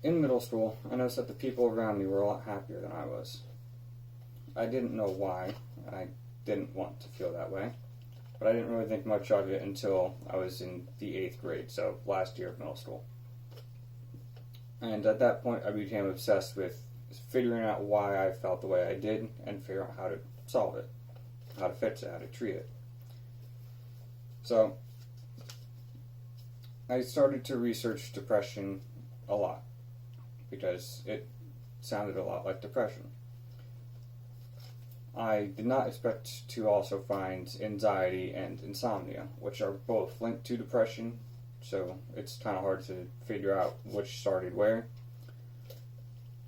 in middle school, I noticed that the people around me were a lot happier than I was. I didn't know why, and I didn't want to feel that way, but I didn't really think much of it until I was in the 8th grade, so last year of middle school. And at that point, I became obsessed with figuring out why I felt the way I did and figuring out how to solve it, how to fix it, how to treat it. So, I started to research depression a lot because it sounded a lot like depression. I did not expect to also find anxiety and insomnia, which are both linked to depression, so it's kind of hard to figure out which started where.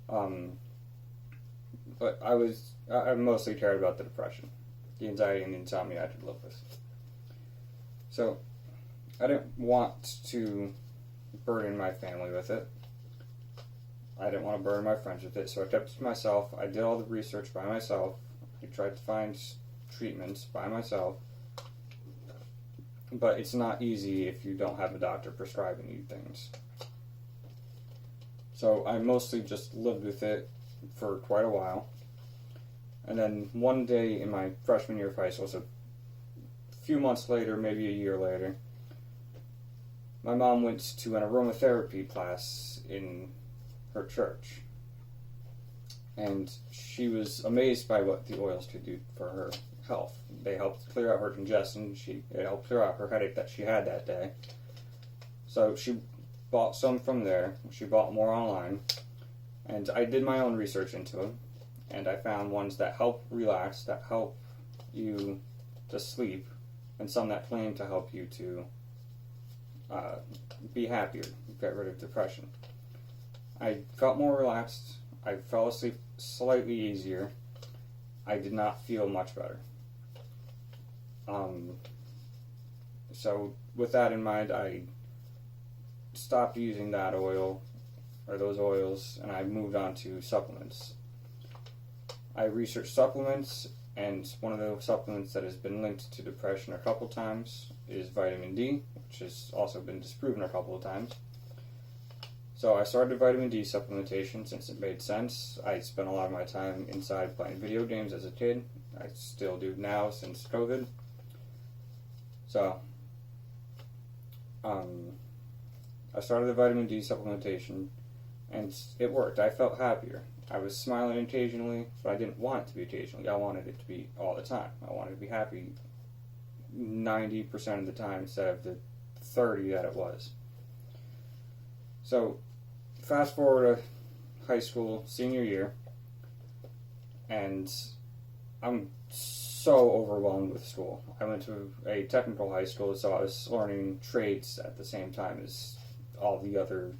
But I mostly cared about the depression. The anxiety and the insomnia I could live with. So, I didn't want to burden my family with it. I didn't want to burden my friends with it, so I kept it to myself. I did all the research by myself. I tried to find treatments by myself. But it's not easy if you don't have a doctor prescribing you things. So I mostly just lived with it for quite a while. And then one day in my freshman year of high school, so a few months later, maybe a year later, my mom went to an aromatherapy class in her church. And she was amazed by what the oils could do for her health. They helped clear out her congestion. It helped clear out her headache that she had that day. So she bought some from there. She bought more online. And I did my own research into them. And I found ones that help relax, that help you to sleep, and some that claim to help you to be happier, get rid of depression. I felt more relaxed. I fell asleep slightly easier. I did not feel much better. So with that in mind, I stopped using that oil, or those oils, and I moved on to supplements. I researched supplements, and one of the supplements that has been linked to depression a couple times is vitamin D, which has also been disproven a couple of times. So I started vitamin D supplementation since it made sense. I spent a lot of my time inside playing video games as a kid. I still do now since COVID. So, I started the vitamin D supplementation, and it worked. I felt happier. I was smiling occasionally, but I didn't want it to be occasionally. I wanted it to be all the time. I wanted to be happy 90% of the time instead of the 30 that it was. So, fast forward to high school, senior year, and I'm so overwhelmed with school. I went to a technical high school, so I was learning trades at the same time as all the other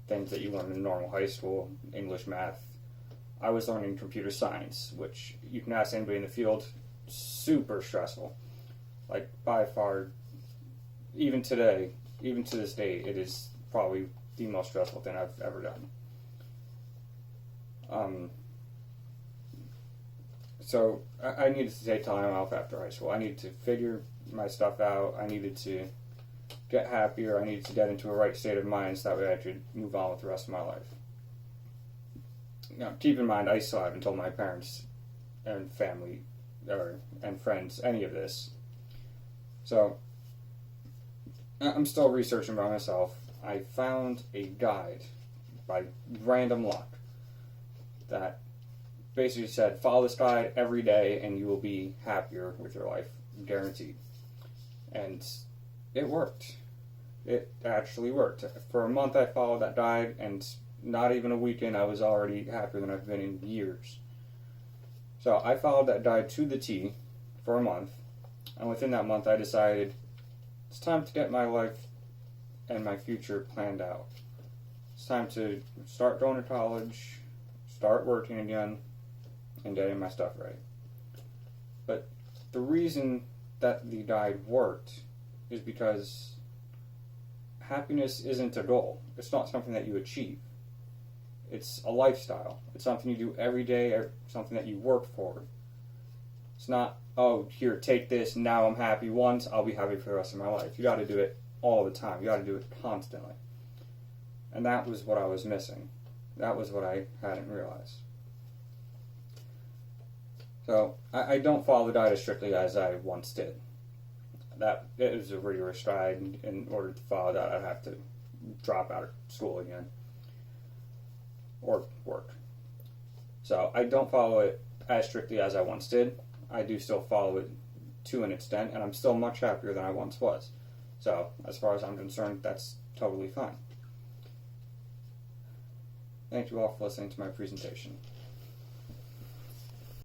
things that you learn in normal high school, English, math. I was learning computer science, which you can ask anybody in the field, super stressful. Like, by far, even today, even to this day, it is probably the most stressful thing I've ever done. So I needed to take time off after high school. I needed to figure my stuff out. I needed to get happier. I needed to get into a right state of mind so that way I could move on with the rest of my life. Now, keep in mind, I still haven't told my parents and family and friends any of this. So I'm still researching by myself. I found a guide by random luck that basically said, follow this guide every day and you will be happier with your life, guaranteed. And it worked. It actually worked. For a month I followed that guide, and not even a weekend I was already happier than I've been in years. So I followed that guide to the T for a month, and within that month I decided it's time to get my life and my future planned out. It's time to start going to college, start working again, and getting my stuff right. But the reason that the guide worked is because happiness isn't a goal. It's not something that you achieve. It's a lifestyle. It's something you do every day, or something that you work for. It's not, oh, here, take this, now I'm happy once, I'll be happy for the rest of my life. You got to do it all the time. You got to do it constantly. And that was what I was missing. That was what I hadn't realized. So, I don't follow the diet as strictly as I once did. That it was a rigorous diet. In order to follow that, I'd have to drop out of school again. Or work. So, I don't follow it as strictly as I once did. I do still follow it to an extent, and I'm still much happier than I once was. So, as far as I'm concerned, that's totally fine. Thank you all for listening to my presentation.